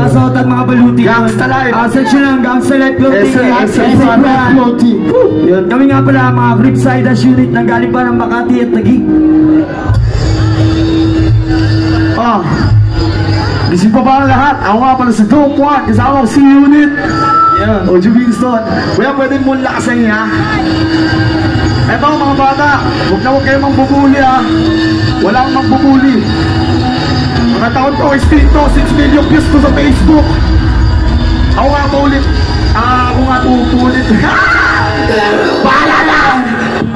mga suot at mga baluti. Gangsta Life. Section ng Gangsta Life Clothing. Yun. Kami nga pala mga Flipside as unit na galing pa ng Makati at Taguig. Gising pa ba ang lahat? Ako nga pala sa Top 1, kasama ko si Unit. O Jubinston. Kuya, pwede mo lakasan niya. Eto mga bata, huwag kayo mangbubuli ha. Wala akong mangbubuli. Mga taon to, extinto, 6 million views ko sa Facebook. Ako nga paulit. Ako nga uulit. Bahala na!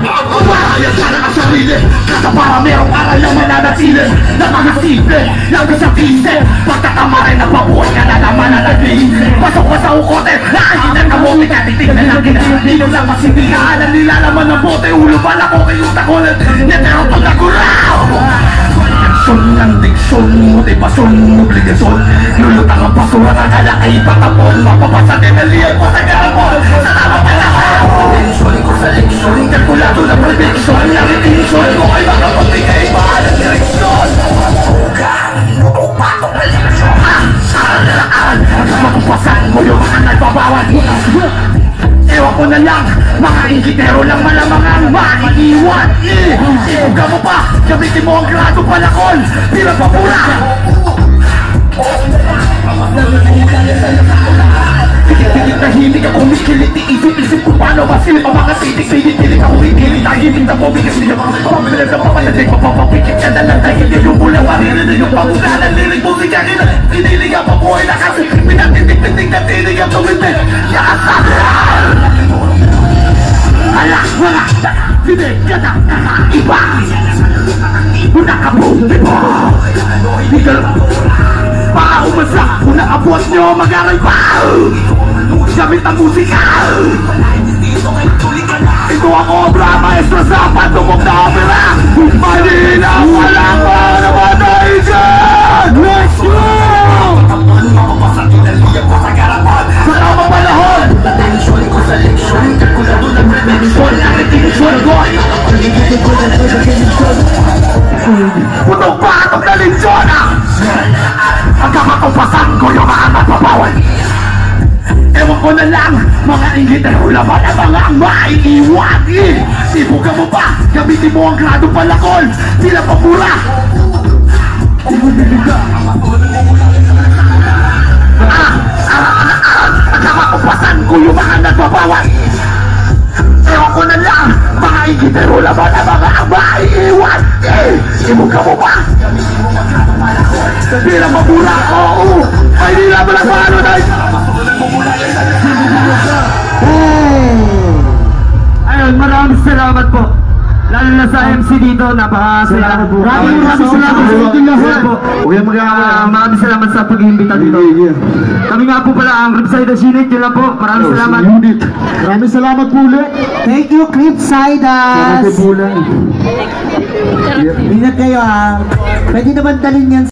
Ako marayang sana ka sarili. Kasa para merong aral na mananatili. Na mga simple, lang sa piste. Pagkatama rin na pabuhay ka na naman na nagli. Pasok ka sa ukote, nakahinan ka mo. Ikatigtig na lang kinahindino lang masindihan. Ang nilalaman ng bote, ulo pala ko kayo takulan. Netero pag naguraw. Diksyon ng diksyon, motivasyon, obligasyon. Lulutang ang basura ng kalakay patapon. Mapapasa din ang liyan ko sa garapon. Sa tama pala ko. Tensyon ko sa leksyon, kalkulado na prediksyon. Ang intensyon ko ay makapagbigay pa ng direksyon. Nutok patok na leksyon. Sa nalaan, mapapasan mo yung mga nagbabawat. Ewan ko na lang, mga ingitero lang malamang ang maiiwan. Ibuga mo pa, gamitin mo ang grado palakol. Tira pa pula. Pikit-pikit na hindi ka kumikilit. Iisip-isip kung paano masilip ang mga sitik-sitik. Ako ikilit, tahimik na bumigas. Hindi ka pamilag na papaladig. Papapapikit ka na lang dahil hindi yung mula. Maririnig yung pangunalan. Lirig mo si kanina. Pinilig ang pabuhay na kasi pinatitik-titik na tinig ang tumitig. Yasaran! Alak, wala, hindi ka na iba. Nakabuti mo. Hindi ka baka umasa kung nakabot nyo mag-aral pa. Gamit ang musika. Ito ang obra maestra sa patumok na opera. Manila, wala pa naman na isan. Let's go! Sa tamang panahon. Atensyon ko sa leksyon. Kalkulado ng prediksyon. Ang intensyon ko ay putong patok na leksyon. Hanggang matupasan ko yung mga napabawal. Ewan ko na lang, mga ingitero laban ang mga maiiwan. Ibuga mo pa, gamitin mo ang grado palakol. Sila papura. Hanggang matupasan ko yung mga napabawal. Ewan ko na lang, mga ingitero laban ang mga maiiwan. Ibuga mo pa. Sila papura. Oo, ay nila mo lang paano na. Ayun, maraming salamat po. Lalo na sa MC dito, napakasalamat po. Maraming salamat sa ating lahat. Maraming salamat sa pag-iimbita dito. Kami nga po pala ang Flipside unit, yun lang po. Maraming salamat. Maraming salamat po ulit. Thank you, Flipsiders. Salamat po ulit. Ingat kayo ha. Pwede naman dalhin yan.